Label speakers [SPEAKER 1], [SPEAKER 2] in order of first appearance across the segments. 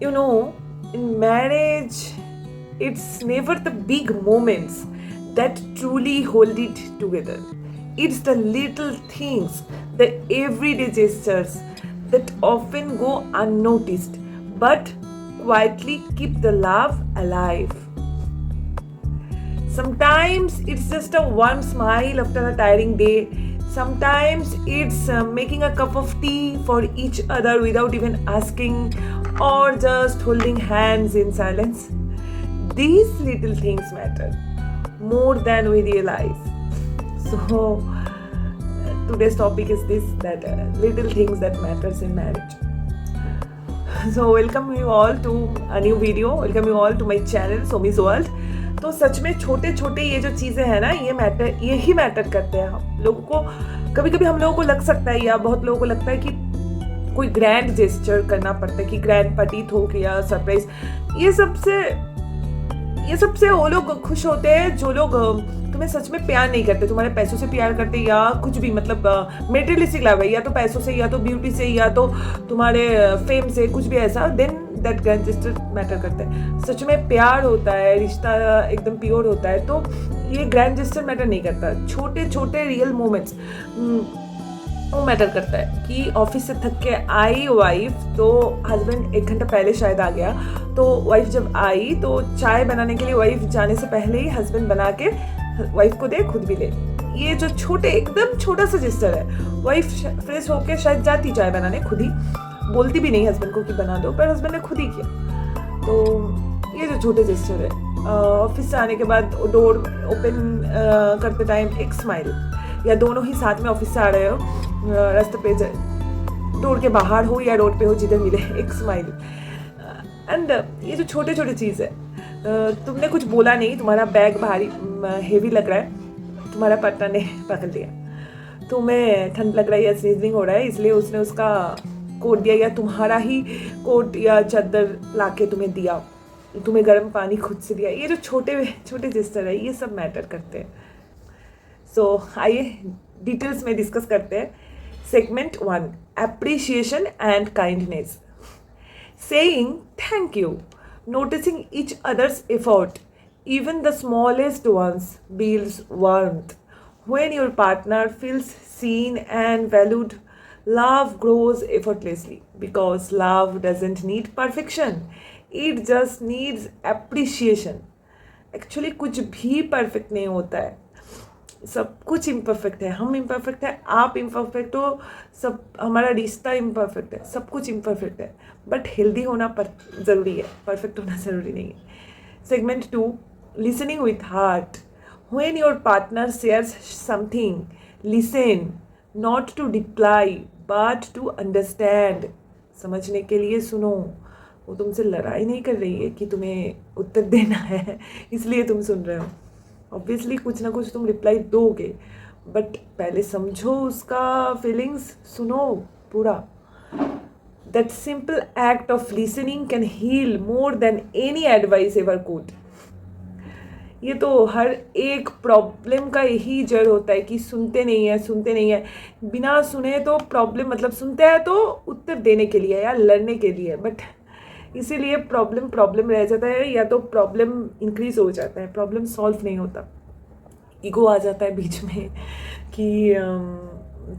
[SPEAKER 1] You know, in marriage, it's never the big moments that truly hold it together. It's the little things, the everyday gestures that often go unnoticed but quietly keep the love alive. Sometimes it's just a warm smile after a tiring day. Sometimes it's making a cup of tea for each other without even asking, or just holding hands in silence. These little things matter more than we realize. So today's topic is this, that little things that matters in marriage. So welcome you all to a new video. Welcome you all to my channel Somi's World. तो सच में छोटे छोटे ये जो चीज़ें हैं ना, यही मैटर करते हैं हम लोगों को. कभी कभी हम लोगों को लग सकता है, या बहुत लोगों को लगता है कि कोई ग्रैंड जेस्चर करना पड़ता है, कि ग्रैंड पार्टी थोक या सरप्राइज. ये सबसे वो लोग खुश होते हैं जो लोग तुम्हें सच में प्यार नहीं करते, तुम्हारे पैसों से प्यार करते, या कुछ भी, मतलब मेटेरियलिस्टिक लव है, या तो पैसों से, या तो ब्यूटी से, या तो तुम्हारे फेम से, कुछ भी ऐसा. Then that grand gesture matter करते हैं. सच में प्यार होता है, रिश्ता एकदम प्योर होता है, तो ये ग्रैंड जेस्चर मैटर नहीं करता. छोटे छोटे रियल मोमेंट्स वो मैटर करता है. कि ऑफिस से थक के आई वाइफ, तो हस्बैंड 1 घंटा पहले शायद आ गया, तो वाइफ जब आई तो चाय बनाने के लिए वाइफ जाने से पहले ही हस्बैंड बना के वाइफ को दे, खुद भी ले. ये जो छोटे, एकदम छोटा सा जेस्चर है. वाइफ फ्रेश होके शायद जाती चाय बनाने, खुद ही बोलती भी नहीं हस्बैंड को कि बना दो, पर हस्बैंड ने खुद ही किया. तो ये जो छोटे जेस्चर है. ऑफिस से आने के बाद डोर ओपन करते टाइम एक स्माइल, या दोनों ही साथ में ऑफिस से आ रहे हो, रास्ते पे डोर के बाहर हो या रोड पे हो, जिधर मिले एक स्माइल. एंड ये जो छोटे छोटे चीज़ है, तुमने कुछ बोला नहीं, तुम्हारा बैग भारी हेवी लग रहा है, तुम्हारा पार्टनर ने पकड़ लिया. तुम्हें ठंड लग रहा है या स्नीजिंग हो रहा है, इसलिए उसने उसका कोट दिया, या तुम्हारा ही कोट या चादर ला के तुम्हें दिया, तुम्हें गर्म पानी खुद से दिया. ये जो छोटे छोटे जेस्चर है, ये सब मैटर करते हैं. सो आइए डिटेल्स में डिस्कस करते हैं. Segment 1, appreciation and kindness. Saying thank you, noticing each other's effort, even the smallest ones, builds warmth. When your partner feels seen and valued, love grows effortlessly, because love doesn't need perfection, it just needs appreciation. Actually कुछ भी perfect नहीं होता है, सब कुछ imperfect है. हम imperfect है, आप इम्परफेक्ट हो, सब हमारा रिश्ता इम्परफेक्ट है, सब कुछ इम्परफेक्ट है. बट हेल्दी होना ज़रूरी है, परफेक्ट होना ज़रूरी नहीं है. Segment 2, listening with heart. When your partner shares something, listen, not to reply but to understand. समझने के लिए सुनो. वो तुमसे लड़ाई नहीं कर रही है कि तुम्हें उत्तर देना है इसलिए तुम सुन रहे हो. ऑब्वियसली कुछ ना कुछ तुम रिप्लाई दोगे, बट पहले समझो उसका फीलिंग्स, सुनो पूरा. That simple act of listening can heal more than any advice ever could. ये तो हर एक प्रॉब्लम का यही जड़ होता है कि सुनते नहीं है. बिना सुने तो प्रॉब्लम, मतलब सुनते हैं तो उत्तर देने के लिए या लड़ने के लिए, बट इसीलिए प्रॉब्लम रह जाता है, या तो प्रॉब्लम इंक्रीज हो जाता है, प्रॉब्लम सॉल्व नहीं होता. ईगो आ जाता है बीच में कि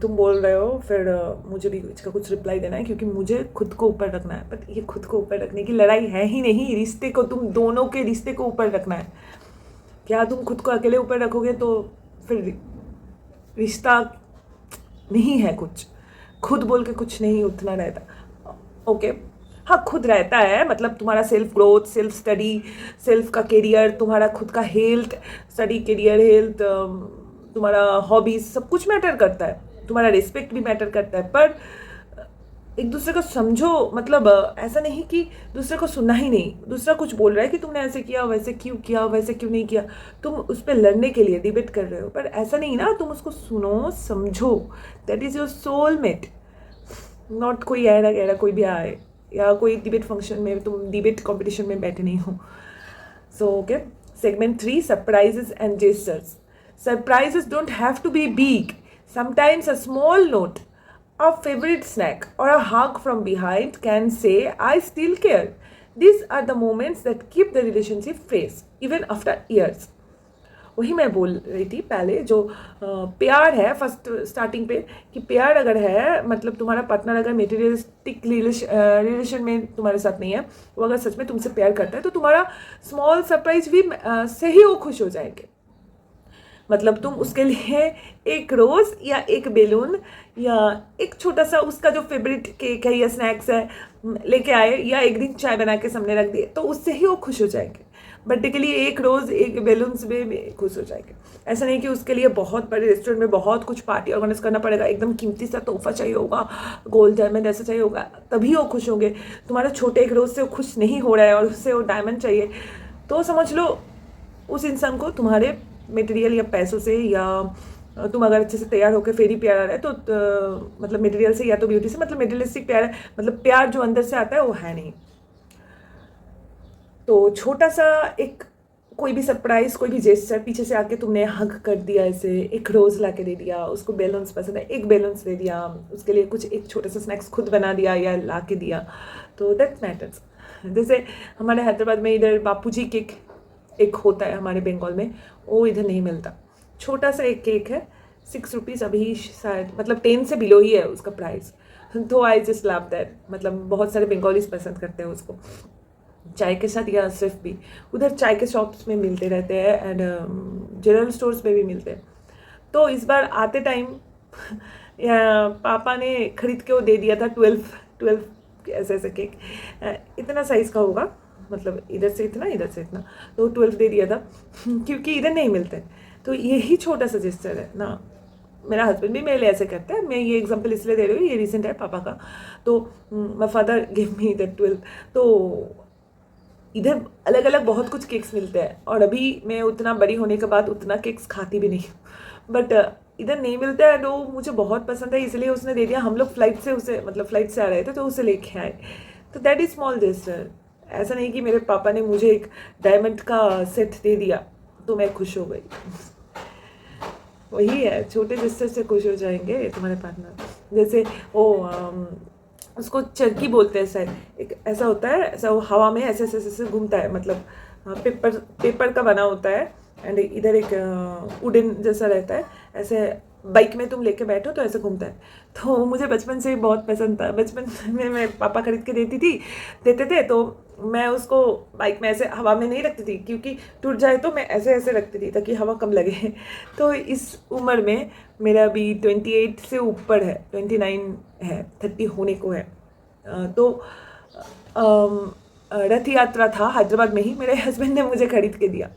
[SPEAKER 1] तुम बोल रहे हो, फिर मुझे भी इसका कुछ रिप्लाई देना है क्योंकि मुझे खुद को ऊपर रखना है. बट ये खुद को ऊपर रखने की लड़ाई है ही नहीं, रिश्ते को, तुम दोनों के रिश्ते को ऊपर रखना है. क्या तुम खुद को अकेले ऊपर रखोगे तो फिर रिश्ता नहीं है. कुछ खुद बोल के कुछ नहीं उतना रहता. ओके हाँ, खुद रहता है, मतलब तुम्हारा self growth, self study, self का करियर, तुम्हारा खुद का हेल्थ, स्टडी, करियर, हेल्थ, तुम्हारा हॉबीज़, सब कुछ मैटर करता है. तुम्हारा रिस्पेक्ट भी मैटर करता है. पर एक दूसरे को समझो, मतलब ऐसा नहीं कि दूसरे को सुनना ही नहीं. दूसरा कुछ बोल रहा है कि तुमने ऐसे किया, वैसे क्यों किया, वैसे क्यों नहीं किया, तुम उस पर लड़ने के लिए डिबेट कर रहे हो. पर ऐसा नहीं ना, तुम उसको सुनो, समझो. That is your soulmate, not कोई ऐरा गैरा कोई भी आए, या कोई डिबेट फंक्शन में, तुम डिबेट कंपटीशन में बैठे नहीं हो. So okay. Segment 3, surprises and gestures. Surprises don't have to be big. Sometimes a small note, a favorite snack, or a hug from behind can say, I still care. These are the moments that keep the relationship fresh even after years. वही मैं बोल रही थी पहले, जो प्यार है first starting पे, कि प्यार अगर है, मतलब तुम्हारा पार्टनर अगर मेटेरियलिस्टिक रिलेशन में तुम्हारे साथ नहीं है, वो अगर सच में तुमसे प्यार करता है, तो तुम्हारा स्मॉल सरप्राइज भी से ही वो खुश हो जाएंगे. मतलब तुम उसके लिए एक रोज़ या एक बेलून या एक छोटा सा उसका जो फेवरेट केक है या स्नैक्स है लेके आए, या एक दिन चाय बना के सामने रख दिए, तो उससे ही वो खुश हो जाएंगे. बर्थडे के लिए एक रोज़ एक बेलून्स में भी खुश हो जाएंगे. ऐसा नहीं कि उसके लिए बहुत बड़े रेस्टोरेंट में बहुत कुछ पार्टी ऑर्गेनाइज करना पड़ेगा, एकदम कीमती सा तोहफा चाहिए होगा, गोल्ड डायमंड ऐसा चाहिए होगा, तभी वो खुश होंगे. तुम्हारे छोटे एक रोज़ से वो खुश नहीं हो रहा है और उससे वो डायमंड चाहिए, तो समझ लो उस इंसान को तुम्हारे मटेरियल या पैसों से, या तुम अगर अच्छे से तैयार होकर फिर ही प्यार आ रहा है, तो मतलब मटेरियल से या तो ब्यूटी से, मतलब मटेरियलिस्टिक प्यार है, मतलब प्यार जो अंदर से आता है वो है नहीं. तो छोटा सा एक कोई भी सरप्राइज, कोई भी जेस्चर, पीछे से आके तुमने हग कर दिया, ऐसे एक रोज़ ला के दे दिया, उसको बेलून्स पसंद है, एक बेलून्स दे दिया, उसके लिए कुछ एक छोटा सा स्नैक्स खुद बना दिया या ला के दिया, तो दैट मैटर्स. जैसे हमारे हैदराबाद में इधर बापूजी केक एक होता है, हमारे बंगाल में वो इधर नहीं मिलता. छोटा सा एक केक है, 6 रुपीज़ अभी शायद, मतलब 10 से बिलो ही है उसका प्राइस. तो आई जस्ट लव दैट. मतलब बहुत सारे बंगालीज पसंद करते हैं उसको, चाय के साथ या सिर्फ भी. उधर चाय के शॉप्स में मिलते रहते हैं एंड जनरल स्टोर्स में भी मिलते हैं. तो इस बार आते टाइम पापा ने खरीद के वो दे दिया था 12 ऐसे ऐसे केक, इतना साइज़ का होगा, मतलब इधर से इतना इधर से इतना, तो 12 दे दिया था क्योंकि इधर नहीं मिलते. तो यही छोटा सा जेस्चर है ना. मेरा हस्बैंड भी मेरे लिए ऐसे करता है. मैं ये एग्जांपल इसलिए दे रही हूँ, ये रिसेंट है पापा का. तो my father give me that 12. तो इधर अलग अलग बहुत कुछ केक्स मिलते हैं, और अभी मैं उतना बड़ी होने के बाद उतना केक्स खाती भी नहीं, बट इधर नहीं मिलता है. तो मुझे बहुत पसंद है, इसलिए उसने दे दिया. हम लोग फ्लाइट से उसे, मतलब फ्लाइट से आ रहे थे तो उसे लेके आए. तो दैट इज स्मॉल जेस्चर. ऐसा नहीं कि मेरे पापा ने मुझे एक डायमंड का सेट दे दिया तो मैं खुश हो गई. वही है, छोटे जेस्चर से खुश हो जाएंगे तुम्हारे पार्टनर. जैसे वो उसको चरखी बोलते हैं शायद, एक ऐसा होता है, ऐसा वो हवा में ऐसे ऐसे ऐसे घूमता है, मतलब पेपर का बना होता है, एंड इधर एक वुडन जैसा रहता है, ऐसे बाइक में तुम लेके बैठो तो ऐसे घूमता है. तो मुझे बचपन से बहुत पसंद था. बचपन में मैं पापा खरीद के देते थे, तो मैं उसको बाइक में ऐसे हवा में नहीं रखती थी, क्योंकि टूट जाए तो मैं ऐसे ऐसे रखती थी ताकि हवा कम लगे. तो इस उम्र में मेरा अभी 28 से ऊपर है, 29 है, 30 होने को है. तो रथ यात्रा था हैदराबाद में ही, मेरे हस्बैंड ने मुझे खरीद के दिया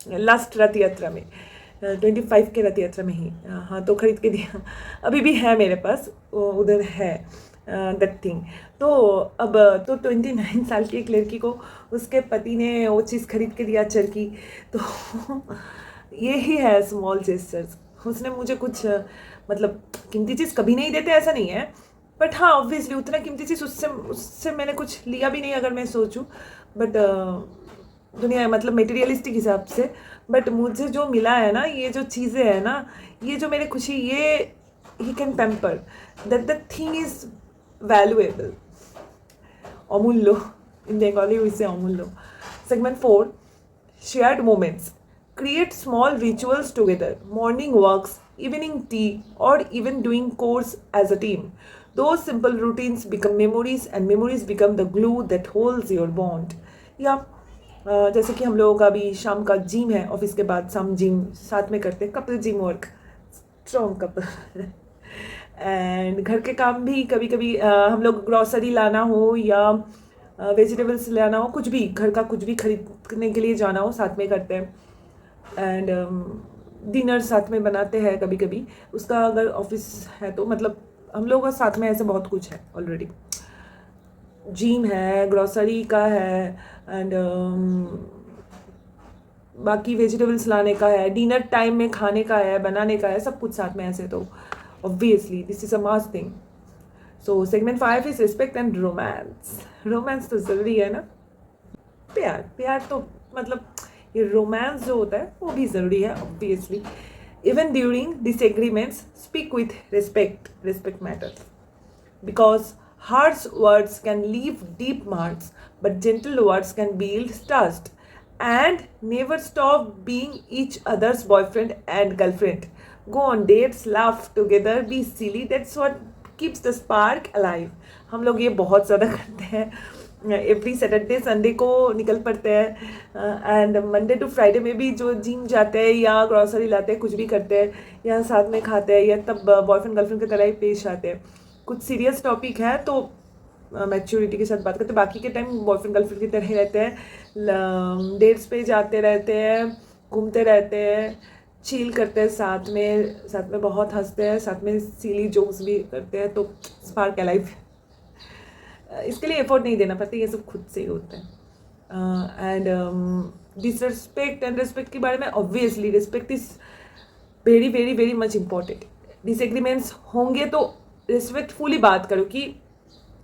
[SPEAKER 1] लास्ट रथ यात्रा में, 25 के रथ यात्रा में ही. हाँ, तो खरीद के दिया. अभी भी है मेरे पास, उधर है दैट थिंग. तो अब तो 29 साल की एक लड़की को उसके पति ने वो चीज़ खरीद के दिया, चरखी. तो यही है स्मॉल जेस्चर्स. उसने मुझे कुछ मतलब कीमती चीज़ कभी नहीं देते ऐसा नहीं है, बट हाँ ऑब्वियसली उतना कीमती चीज़ उससे मैंने कुछ लिया भी नहीं अगर मैं सोचूं. बट दुनिया मतलब मटेरियलिस्टिक हिसाब से, बट मुझे जो मिला है ना, ये जो चीज़ें हैं ना, ये जो मेरी खुशी, ये he can pamper that the thing is valuable. अमूल्य, इन बंगाली वी से अमूल्य. Segment 4, shared moments. Create small rituals together, morning walks, evening tea, or even doing chores as a team. Those simple routines become memories, and memories become the glue that holds your bond. या जैसे कि हम लोगों का भी शाम का gym है, ऑफिस के बाद शाम जिम साथ में करते हैं, couple gym work, strong couple. And घर के काम भी कभी कभी हम लोग ग्रॉसरी लाना हो या वेजिटेबल्स लाना हो, कुछ भी घर का कुछ भी खरीदने के लिए जाना हो, साथ में करते हैं. एंड डिनर साथ में बनाते हैं कभी कभी, उसका अगर ऑफिस है तो, मतलब हम लोगों का साथ में ऐसे बहुत कुछ है ऑलरेडी. जिम है, ग्रॉसरी का है, एंड बाकी वेजिटेबल्स लाने का है, डिनर टाइम में खाने का है, बनाने का है, सब कुछ साथ में ऐसे. तो obviously this is a must thing. So segment 5 is respect and romance. Romance तो ज़रूरी है ना. प्यार तो मतलब ये रोमांस जो होता है वो भी ज़रूरी है obviously. Even during disagreements speak with respect. Respect matters, because Harsh words can leave deep marks, but gentle words can build trust. And never stop being each other's boyfriend and girlfriend. Go on dates, laugh together, be silly. That's what keeps the spark alive. हम लोग ये बहुत ज़्यादा करते हैं। Every Saturday Sunday को निकल पड़ते हैं, एंड मंडे टू फ्राइडे में भी जो जिम जाते हैं या ग्रॉसरी लाते हैं, कुछ भी करते हैं या साथ में खाते हैं, या तब बॉयफ्रेंड गर्लफ्रेंड की तरह ही पेश आते हैं। कुछ सीरियस टॉपिक है तो मैच्योरिटी के साथ बात करते हैं, बाकी के टाइम बॉयफ्रेंड गर्लफ्रेंड की तरह ही रहते हैं, डेट्स पे जाते रहते हैं, घूमते रहते हैं, चिल करते हैं, साथ में बहुत हंसते हैं, साथ में सीली जोक्स भी करते हैं। तो स्पार्क लाइफ, इसके लिए एफर्ट नहीं देना पड़ता, ये सब खुद से ही होता है। एंड डिसरिस्पेक्ट एंड रिस्पेक्ट के बारे में, obviously respect is very very very much important. Disagreements होंगे तो रिस्पेक्टफुली बात करो कि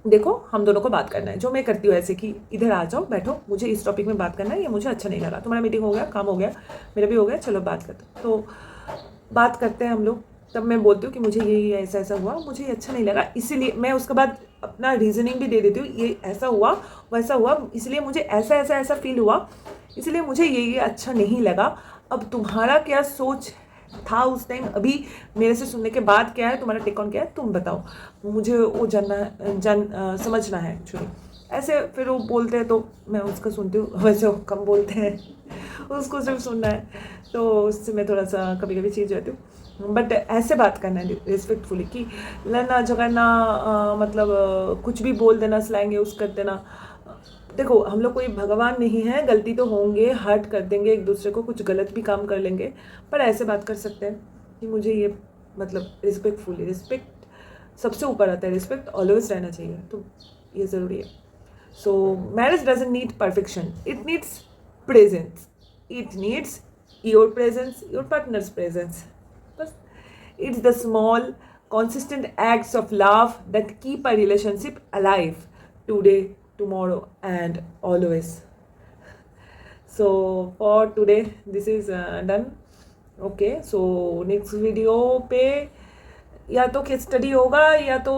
[SPEAKER 1] देखो हम दोनों को बात करना है, जो मैं करती हूँ ऐसे कि इधर आ जाओ, बैठो, मुझे इस टॉपिक में बात करना है, ये मुझे अच्छा नहीं लगा, तुम्हारा मीटिंग हो गया, काम हो गया, मेरा भी हो गया, चलो बात करते हैं। तो बात करते हैं हम लोग, तब मैं बोलती हूँ कि मुझे ये ऐसा ऐसा हुआ, मुझे ये अच्छा नहीं लगा, इसीलिए मैं उसके बाद अपना रीजनिंग भी दे देती हूँ, ये ऐसा हुआ वैसा हुआ, इसलिए मुझे ऐसा ऐसा ऐसा फील हुआ, इसलिए मुझे ये अच्छा नहीं लगा। अब तुम्हारा क्या सोच था उस टाइम, अभी मेरे से सुनने के बाद क्या है, तुम्हारा टेक ऑन क्या है, तुम बताओ, मुझे वो समझना है एक्चुअली। ऐसे फिर वो बोलते हैं तो मैं उसका सुनती हूँ, वैसे वो कम बोलते हैं उसको सिर्फ सुनना है, तो उससे मैं थोड़ा सा कभी कभी चीज जाती हूँ। बट ऐसे बात करना है रिस्पेक्टफुली, कि लड़ना झगड़ना, मतलब कुछ भी बोल देना, स्लैंग यूज़ कर देना। देखो हम लोग कोई भगवान नहीं है, गलती तो होंगे, हर्ट कर देंगे एक दूसरे को, कुछ गलत भी काम कर लेंगे, पर ऐसे बात कर सकते हैं कि मुझे ये मतलब रिस्पेक्टफुली, रिस्पेक्ट सबसे ऊपर आता है, रिस्पेक्ट ऑलवेज रहना चाहिए, तो ये ज़रूरी है। So marriage doesn't need perfection, it needs presence, it needs your presence, your partner's presence, बस। It's the small consistent acts of love that keep a relationship alive today, tomorrow and always. So for today this is done. Okay, so next video पे या तो case study होगा, या तो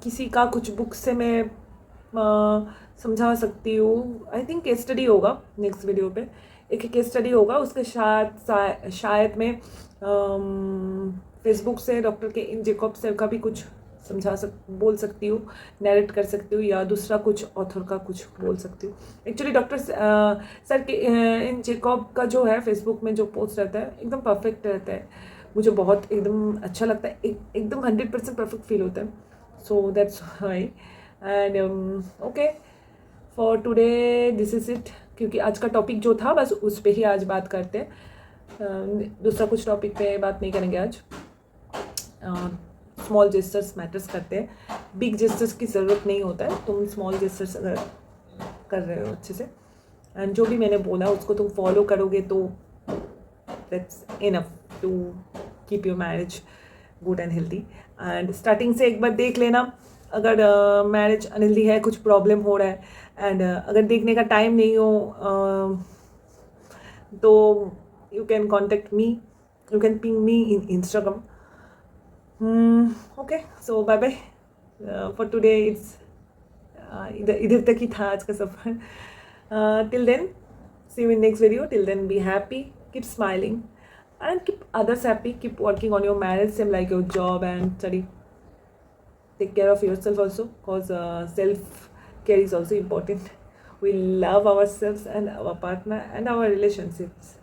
[SPEAKER 1] किसी का कुछ बुक से मैं समझा सकती हूँ। आई थिंक केस स्टडी होगा नेक्स्ट वीडियो पे, एक केस स्टडी होगा, उसके शायद मैं फेसबुक से डॉक्टर के इन जेकब सर का भी कुछ बोल सकती हूँ, नरेट कर सकती हूँ, या दूसरा कुछ ऑथर का कुछ बोल सकती हूँ। एक्चुअली डॉक्टर सर के इन जेकब का जो है फेसबुक में जो पोस्ट रहता है एकदम परफेक्ट रहता है, मुझे बहुत एकदम अच्छा लगता है, एकदम 100% परफेक्ट फील होता है। So that's why. And okay, for today this is it, क्योंकि आज का टॉपिक जो था बस उस पर ही आज बात करते हैं, दूसरा कुछ टॉपिक पे बात नहीं करेंगे आज। स्मॉल जेस्चर्स मैटर्स करते हैं, बिग जेस्चर्स की ज़रूरत नहीं होता है, तुम स्मॉल जेस्चर्स अगर कर रहे हो अच्छे से, एंड जो भी मैंने बोला उसको तुम फॉलो करोगे तो that's enough to keep your marriage good and healthy. And starting से एक बार देख लेना, अगर मैरिज अनहेल्दी है, कुछ प्रॉब्लम हो रहा है, एंड अगर देखने का टाइम नहीं हो तो you can contact me, you can ping me in Instagram. Okay, so bye bye for today. It's इधर तक ही था आज का सफर। Till then, see you in next video. Till then, be happy, keep smiling, and keep others happy. Keep working on your marriage, same like your job and study. Take care of yourself also, cause self care is also important. We love ourselves and our partner and our relationships.